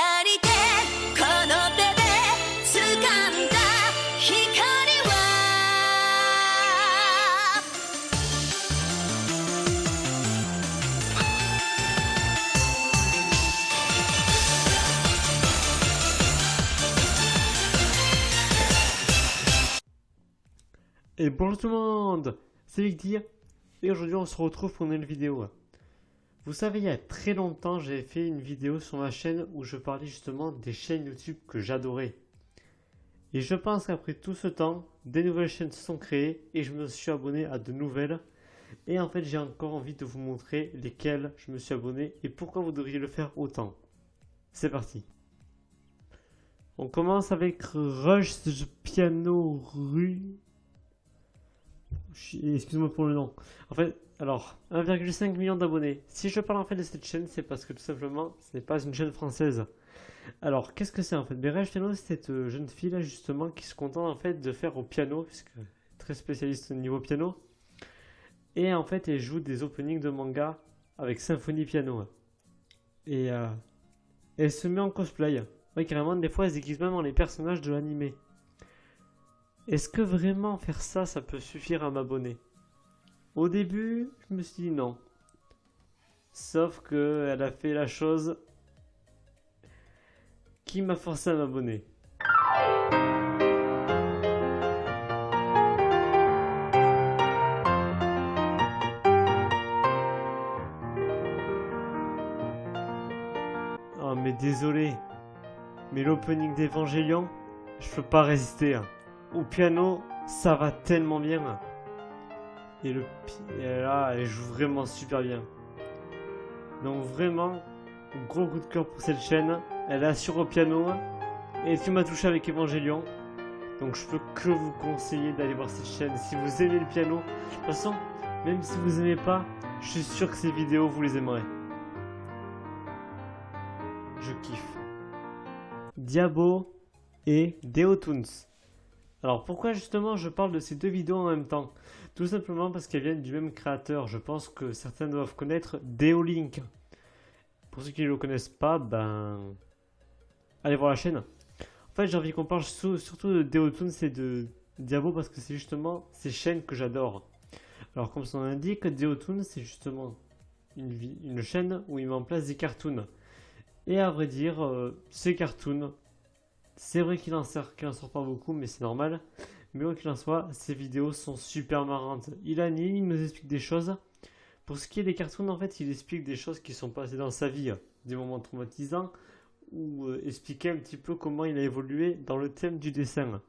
ありてこの手で掴んだ光はEt bonjour tout le monde, c'est Victor, et aujourd'hui on se retrouve pour une nouvelle vidéo. Vous savez, il y a très longtemps, j'avais fait une vidéo sur ma chaîne où je parlais justement des chaînes YouTube que j'adorais. Et je pense qu'après tout ce temps, des nouvelles chaînes se sont créées et je me suis abonné à de nouvelles. Et en fait, j'ai encore envie de vous montrer lesquelles je me suis abonné et pourquoi vous devriez le faire autant. C'est parti. On commence avec Rush Piano Rue. Excuse-moi pour le nom. En fait, alors, 1,5 million d'abonnés. Si je parle en fait de cette chaîne, c'est parce que tout simplement, ce n'est pas une chaîne française. Alors, qu'est-ce que c'est en fait? Berèche Piano, c'est cette jeune fille là justement qui se contente en fait de faire au piano, puisque très spécialiste au niveau piano. Et en fait, elle joue des openings de manga avec symphonie piano. Et elle se met en cosplay. Ouais, carrément, des fois, elle se déguise même en les personnages de l'anime. Est-ce que vraiment faire ça, ça peut suffire à m'abonner? Au début, je me suis dit non. Sauf que elle a fait la chose qui m'a forcé à m'abonner. Oh mais désolé. Mais l'opening d'Evangelion, je peux pas résister. Au piano, ça va tellement bien. Et là, elle joue vraiment super bien. Donc vraiment, gros coup de cœur pour cette chaîne. Elle assure au piano. Et tu m'as touché avec Evangelion. Donc je peux que vous conseiller d'aller voir cette chaîne si vous aimez le piano. De toute façon, même si vous aimez pas, je suis sûr que ces vidéos, vous les aimerez. Je kiffe. Diabo et Deotoons. Alors pourquoi justement je parle de ces deux vidéos en même temps? Tout simplement parce qu'elles viennent du même créateur. Je pense que certains doivent connaître Deolink. Pour ceux qui ne le connaissent pas, ben allez voir la chaîne. En fait, j'ai envie qu'on parle surtout de Deotoons et de Diabo parce que c'est justement ces chaînes que j'adore. Alors comme son nom l'indique, Deotoons c'est justement une chaîne où il met en place des cartoons. Et à vrai dire, ces cartoons, c'est vrai qu'il en sort pas beaucoup, mais c'est normal. Mais quoi qu'il en soit, ces vidéos sont super marrantes. Il anime, il nous explique des choses. Pour ce qui est des cartoons, en fait, il explique des choses qui sont passées dans sa vie, des moments traumatisants, ou expliquer un petit peu comment il a évolué dans le thème du dessin.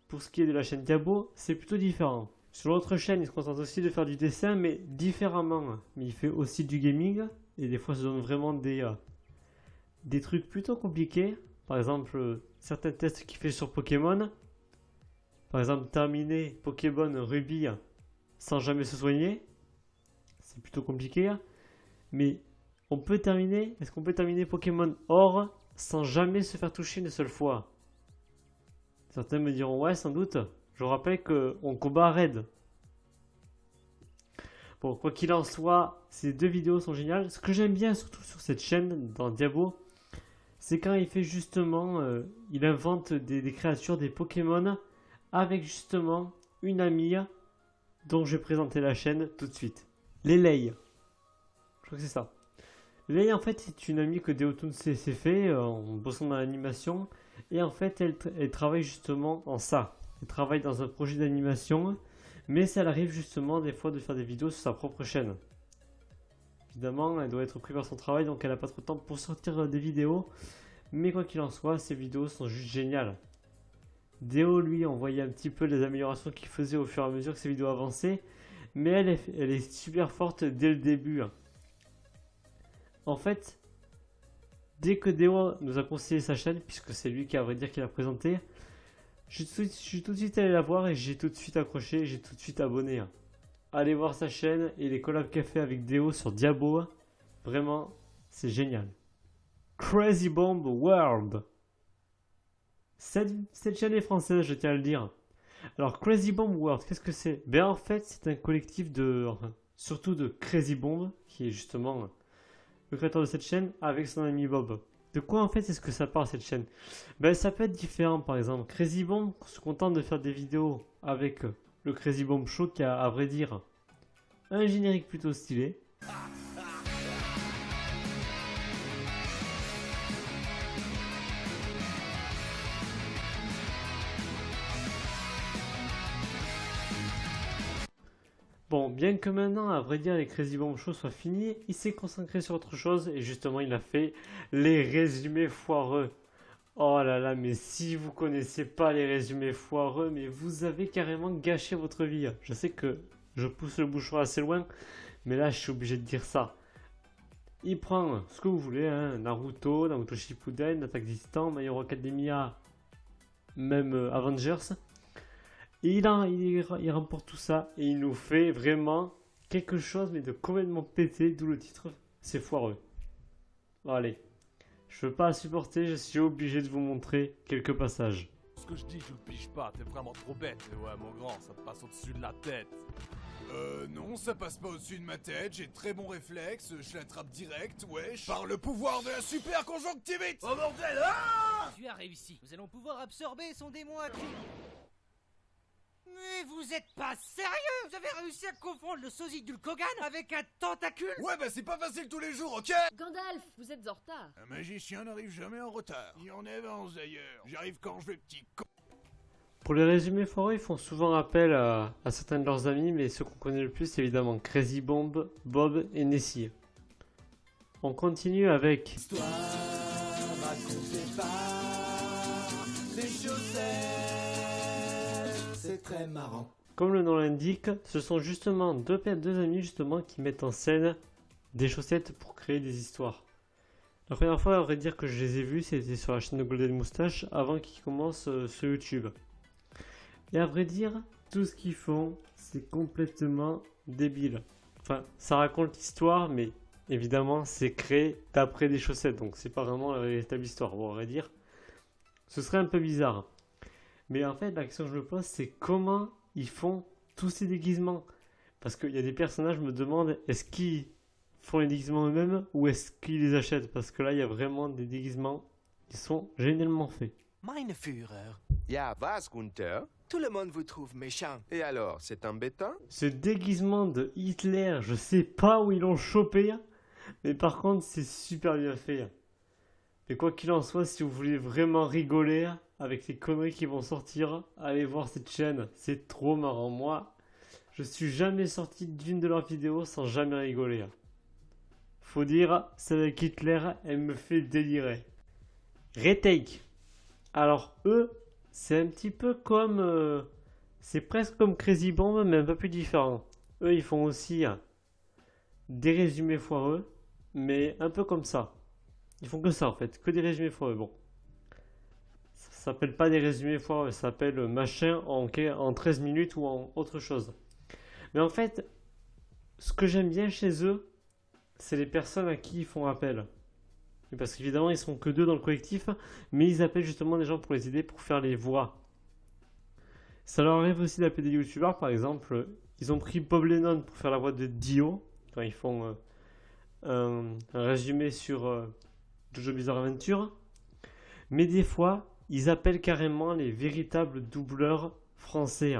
Pour ce qui est de la chaîne Diabo, c'est plutôt différent. Sur l'autre chaîne, il se concentre aussi de faire du dessin, mais différemment. Mais il fait aussi du gaming, et des fois, ça donne vraiment des trucs plutôt compliqués. Par exemple, certains tests qu'il fait sur Pokémon. Par exemple, terminer Pokémon Ruby sans jamais se soigner. C'est plutôt compliqué. Mais est-ce qu'on peut terminer Pokémon Or sans jamais se faire toucher une seule fois? Certains me diront ouais, sans doute. Je vous rappelle qu'on combat Red. Bon, quoi qu'il en soit, ces deux vidéos sont géniales. Ce que j'aime bien surtout sur cette chaîne, dans Diabo, c'est quand il fait justement, il invente des créatures, des Pokémon, avec justement une amie dont je vais présenter la chaîne tout de suite. Lélei. Je crois que c'est ça. Lélei en fait c'est une amie que Deotoons s'est fait en bossant dans l'animation. Et en fait elle travaille justement en ça. Elle travaille dans un projet d'animation. Mais ça arrive justement des fois de faire des vidéos sur sa propre chaîne. Évidemment, elle doit être prise par son travail, donc elle n'a pas trop de temps pour sortir des vidéos. Mais quoi qu'il en soit, ces vidéos sont juste géniales. Déo, lui, on voyait un petit peu les améliorations qu'il faisait au fur et à mesure que ses vidéos avançaient. Mais elle est super forte dès le début. En fait, dès que Déo nous a conseillé sa chaîne, puisque c'est lui qui a, à vrai dire, qui l'a présenté, je suis tout de suite allé la voir et j'ai tout de suite accroché, j'ai tout de suite abonné. Allez voir sa chaîne et les collabs qu'elle fait avec Déo sur Diabo. Vraiment, c'est génial. Crazy Bomb World. Cette chaîne est française, je tiens à le dire. Alors, Crazy Bomb World, qu'est-ce que c'est? Ben en fait, c'est un collectif surtout de Crazy Bomb, qui est justement le créateur de cette chaîne, avec son ami Bob. De quoi en fait est-ce que ça parle cette chaîne? Ben ça peut être différent, par exemple. Crazy Bomb se contente de faire des vidéos avec le Crazy Bomb Show qui a à vrai dire un générique plutôt stylé. Bon, bien que maintenant, à vrai dire, les Crazy Bomb Show soient finis, il s'est concentré sur autre chose et justement, il a fait les résumés foireux. Oh là là, mais si vous connaissez pas les résumés foireux, mais vous avez carrément gâché votre vie. Je sais que je pousse le bouchon assez loin, mais là, je suis obligé de dire ça. Il prend ce que vous voulez, hein, Naruto, Naruto Shippuden, Attaque des Titans, My Hero Academia, même Avengers. Et il remporte tout ça et il nous fait vraiment quelque chose mais de complètement pété, d'où le titre, c'est foireux. Bon, allez, je peux pas supporter, je suis obligé de vous montrer quelques passages. Ce que je dis, je le pige pas, t'es vraiment trop bête. Ouais, mon grand, ça te passe au-dessus de la tête. Non, ça passe pas au-dessus de ma tête, j'ai de très bons réflexes, je l'attrape direct, wesh. Par le pouvoir de la super conjonctivite. Oh bordel, ah! Tu as réussi. Nous allons pouvoir absorber son démon à cul. Mais vous êtes pas sérieux? Vous avez réussi à confondre le sosie d'Ulkogan avec un tentacule? Ouais, bah c'est pas facile tous les jours, ok? Gandalf, vous êtes en retard. Un magicien n'arrive jamais en retard. Il en avance d'ailleurs. J'arrive quand je vais, petit con. Pour les résumés foireux, ils font souvent appel à certains de leurs amis, mais ceux qu'on connaît le plus, c'est évidemment Crazy Bomb, Bob et Nessie. On continue avec Histoire racontée par les chaussettes. C'est très marrant. Comme le nom l'indique, ce sont justement deux amis justement qui mettent en scène des chaussettes pour créer des histoires. La première fois, à vrai dire que je les ai vus, c'était sur la chaîne de Golden Moustache avant qu'ils commencent sur YouTube. Et à vrai dire, tout ce qu'ils font, c'est complètement débile. Enfin, ça raconte l'histoire, mais évidemment, c'est créé d'après des chaussettes, donc c'est pas vraiment la véritable histoire. Bon, à vrai dire, ce serait un peu bizarre. Mais en fait, la question que je me pose, c'est comment ils font tous ces déguisements? Parce qu'il y a des personnages, je me demande, est-ce qu'ils font les déguisements eux-mêmes ou est-ce qu'ils les achètent? Parce que là, il y a vraiment des déguisements qui sont génialement faits. Meine Führer. Ja, was, Gunther? Tout le monde vous trouve méchant. Et alors, c'est embêtant? Ce déguisement de Hitler, je sais pas où ils l'ont chopé, mais par contre, c'est super bien fait. Mais quoi qu'il en soit, si vous voulez vraiment rigoler avec les conneries qui vont sortir, allez voir cette chaîne, c'est trop marrant. Moi, je suis jamais sorti d'une de leurs vidéos sans jamais rigoler. Faut dire, celle avec Hitler, elle me fait délirer. Retake. Alors eux, c'est un petit peu comme... c'est presque comme Crazy Bomb, mais un peu plus différent. Eux, ils font aussi des résumés foireux, mais un peu comme ça. Ils font que ça en fait, que des résumés foireux. Bon. Ça s'appelle pas des résumés foireux, ça s'appelle machin en 13 minutes ou en autre chose. Mais en fait, ce que j'aime bien chez eux, c'est les personnes à qui ils font appel. Parce qu'évidemment, ils sont que deux dans le collectif, mais ils appellent justement des gens pour les aider pour faire les voix. Ça leur arrive aussi d'appeler des youtubeurs, par exemple, ils ont pris Bob Lennon pour faire la voix de Dio, quand ils font un résumé sur Jojo Bizarre Adventure. Mais des fois, ils appellent carrément les véritables doubleurs français.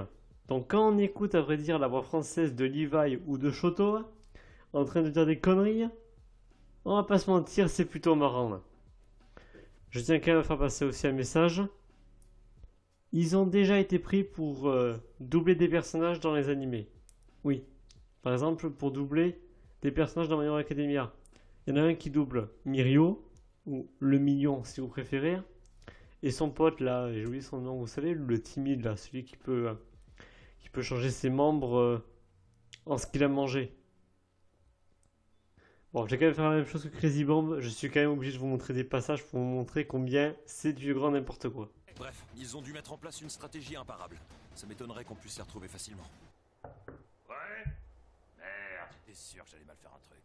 Donc quand on écoute, à vrai dire, la voix française de Levi ou de Shoto, en train de dire des conneries, on va pas se mentir, c'est plutôt marrant. Je tiens quand même à faire passer aussi un message. Ils ont déjà été pris pour doubler des personnages dans les animés. Oui. Par exemple, pour doubler des personnages dans My Hero Academia. Il y en a un qui double Mirio, ou le Million si vous préférez. Et son pote là, j'ai oublié son nom, vous savez, le timide là, celui qui peut changer ses membres en ce qu'il a mangé. Bon, je vais quand même faire la même chose que Crazy Bomb, je suis quand même obligé de vous montrer des passages pour vous montrer combien c'est du grand n'importe quoi. Bref, ils ont dû mettre en place une stratégie imparable. Ça m'étonnerait qu'on puisse s'y retrouver facilement. Ouais? Merde, j'étais sûr que j'allais mal faire un truc.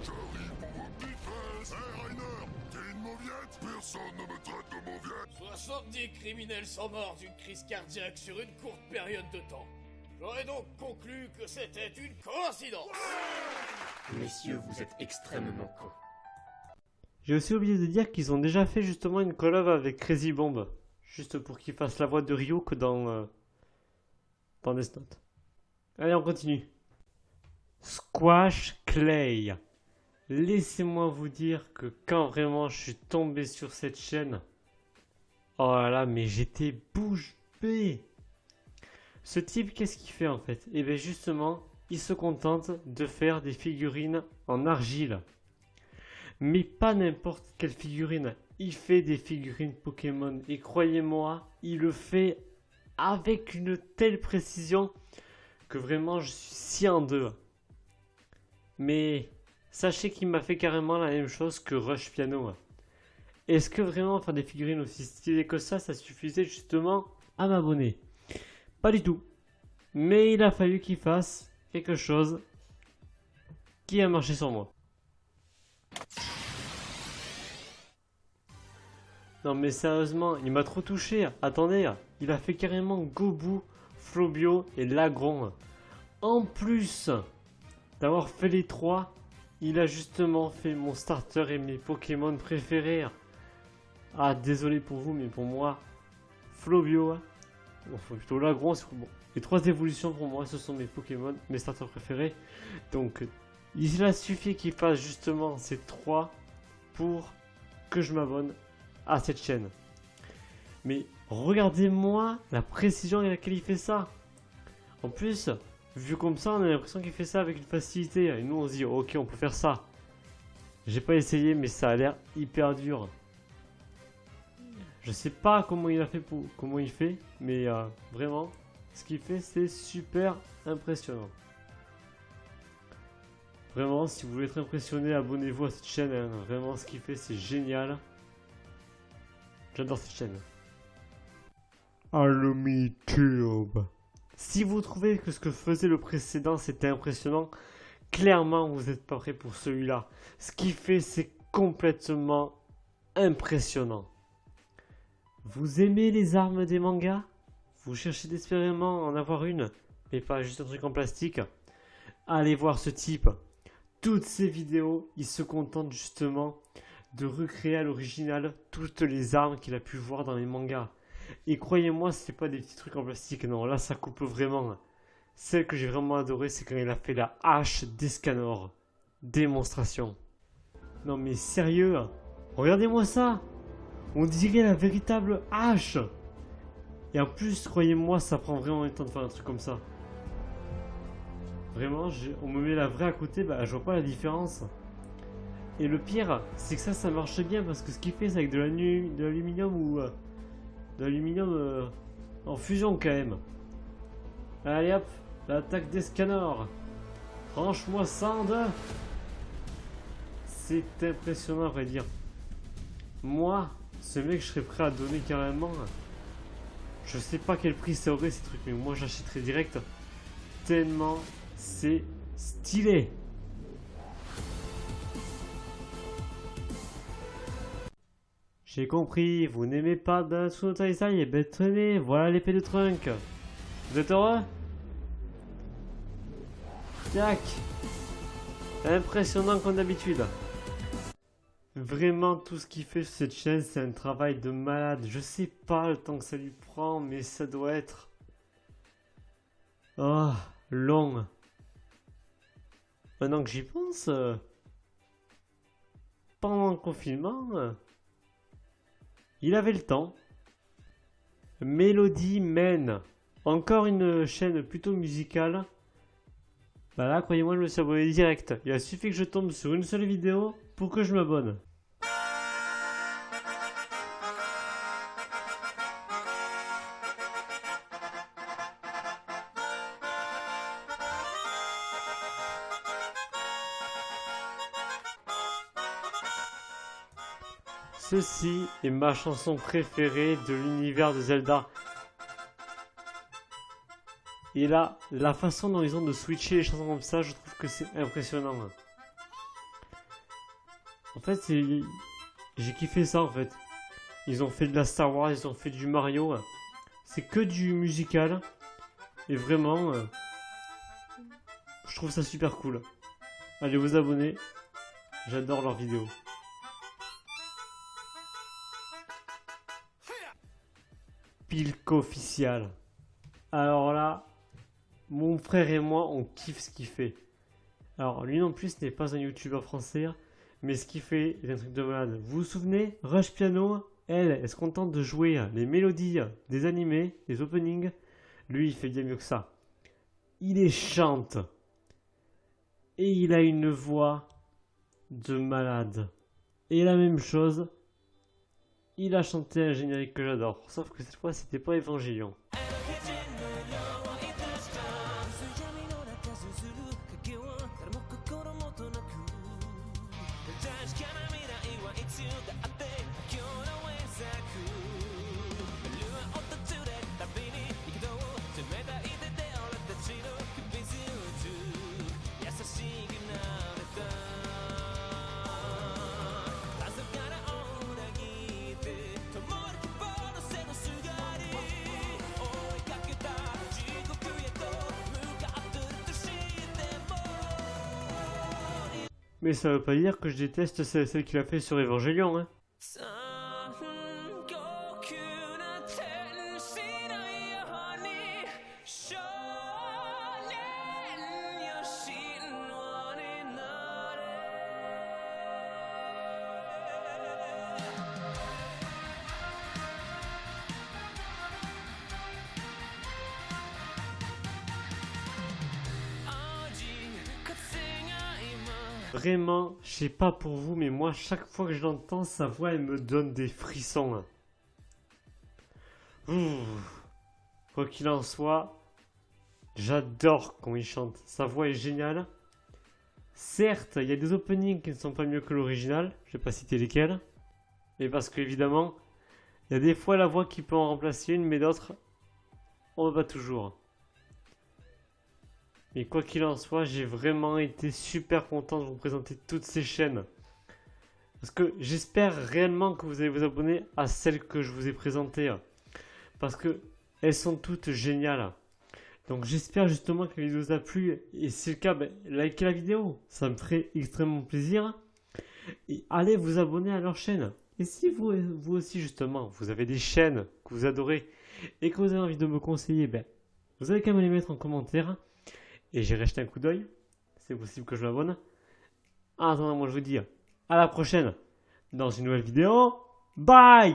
J'arrive pour votre petite fesse. Hey Rainer, t'es une mauviette? Personne ne me traite de mauviette. 70 criminels sont morts d'une crise cardiaque sur une courte période de temps. J'aurais donc conclu que c'était une coïncidence. Messieurs, vous êtes extrêmement cons. J'ai aussi oublié de dire qu'ils ont déjà fait justement une collab avec Crazy Bomb. Juste pour qu'il fasse la voix de Ryo que dans Death Note. Allez, on continue. Squash Clay. Laissez-moi vous dire que quand vraiment je suis tombé sur cette chaîne, oh là là, mais j'étais bouche bée. Ce type, qu'est-ce qu'il fait en fait? Et bien justement, il se contente de faire des figurines en argile. Mais pas n'importe quelle figurine. Il fait des figurines Pokémon. Et croyez-moi, il le fait avec une telle précision que vraiment je suis scié en deux. Mais sachez qu'il m'a fait carrément la même chose que Rush Piano. Est-ce que vraiment faire des figurines aussi stylées que ça suffisait justement à m'abonner? Pas du tout. Mais il a fallu qu'il fasse quelque chose qui a marché sur moi. Non mais sérieusement, il m'a trop touché. Attendez, il a fait carrément Gobu, Flobio et Lagron. En plus d'avoir fait les trois, il a justement fait mon starter et mes Pokémon préférés. Ah, désolé pour vous, mais pour moi, Flobio, enfin plutôt Lagron, c'est bon. Les trois évolutions pour moi, ce sont mes Pokémon, mes starters préférés. Donc, il a suffi qu'il fasse justement ces trois pour que je m'abonne à cette chaîne. Mais regardez-moi la précision avec laquelle il fait ça. En plus, vu comme ça, on a l'impression qu'il fait ça avec une facilité. Et nous, on se dit, ok, on peut faire ça. J'ai pas essayé, mais ça a l'air hyper dur. Je sais pas comment il a fait comment il fait, mais vraiment, ce qu'il fait, c'est super impressionnant. Vraiment, si vous voulez être impressionné, abonnez-vous à cette chaîne. Hein. Vraiment, ce qu'il fait, c'est génial. J'adore cette chaîne. AlumiTube. Si vous trouvez que ce que faisait le précédent, c'était impressionnant, clairement, vous n'êtes pas prêt pour celui-là. Ce qu'il fait, c'est complètement impressionnant. Vous aimez les armes des mangas? Vous cherchez désespérément en avoir une, mais pas juste un truc en plastique? Allez voir ce type. Toutes ces vidéos, il se contente justement de recréer à l'original toutes les armes qu'il a pu voir dans les mangas. Et croyez-moi, c'est pas des petits trucs en plastique, non, là ça coupe vraiment. Celle que j'ai vraiment adorée, c'est quand il a fait la hache d'Escanor. Démonstration. Non mais sérieux, regardez-moi ça. On dirait la véritable hache. Et en plus, croyez-moi, ça prend vraiment le temps de faire un truc comme ça. Vraiment, on me met la vraie à côté, bah je vois pas la différence. Et le pire, c'est que ça marche bien parce que ce qu'il fait, c'est avec de l'aluminium ou de l'aluminium en fusion quand même. Allez hop, l'attaque d'Escanor. Franchement, ça en deux. C'est impressionnant à vrai dire. Moi, ce mec, je serais prêt à donner carrément. Je sais pas quel prix ça aurait ces trucs, mais moi j'achèterais direct. Tellement c'est stylé. J'ai compris, vous n'aimez pas Natsu no Taizai, et ben tenez, voilà l'épée de Trunk. Vous êtes heureux? Tac. Impressionnant comme d'habitude. Vraiment, tout ce qu'il fait sur cette chaîne, c'est un travail de malade. Je sais pas le temps que ça lui prend, mais ça doit être... Oh, long. Maintenant que j'y pense, pendant le confinement, il avait le temps. Melody Men. Encore une chaîne plutôt musicale. Bah là, croyez-moi, je me suis abonné direct. Il a suffi que je tombe sur une seule vidéo pour que je m'abonne. Ceci est ma chanson préférée de l'univers de Zelda. Et là, la façon dont ils ont de switcher les chansons comme ça, je trouve que c'est impressionnant. En fait, j'ai kiffé ça en fait. Ils ont fait de la Star Wars, ils ont fait du Mario. C'est que du musical. Et vraiment, je trouve ça super cool. Allez vous abonner. J'adore leurs vidéos. Pilko official. Alors là, mon frère et moi, on kiffe ce qu'il fait. Alors lui non plus, ce n'est pas un youtubeur français, mais ce qu'il fait est un truc de malade. Vous vous souvenez, Rush Piano, elle se contente de jouer les mélodies des animés, des openings. Lui, il fait bien mieux que ça. Il les chante. Et il a une voix de malade. Et la même chose, il a chanté un générique que j'adore. Sauf que cette fois, c'était pas Évangélion. Mais ça veut pas dire que je déteste celle qu'il a fait sur Évangélion, hein. Vraiment, je sais pas pour vous, mais moi, chaque fois que je l'entends, sa voix, elle me donne des frissons. Quoi qu'il en soit, j'adore quand il chante. Sa voix est géniale. Certes, il y a des openings qui ne sont pas mieux que l'original. Je vais pas citer lesquels. Mais parce qu'évidemment, il y a des fois la voix qui peut en remplacer une, mais d'autres, on va pas toujours. Mais quoi qu'il en soit, j'ai vraiment été super content de vous présenter toutes ces chaînes. Parce que j'espère réellement que vous allez vous abonner à celles que je vous ai présentées. Parce que elles sont toutes géniales. Donc j'espère justement que la vidéo vous a plu. Et si c'est le cas, likez la vidéo. Ça me ferait extrêmement plaisir. Et allez vous abonner à leur chaîne. Et si vous aussi justement, vous avez des chaînes que vous adorez et que vous avez envie de me conseiller, vous avez qu'à me les mettre en commentaire. Et j'irai jeter un coup d'œil. C'est possible que je m'abonne. En attendant, moi je vous dis à la prochaine dans une nouvelle vidéo. Bye!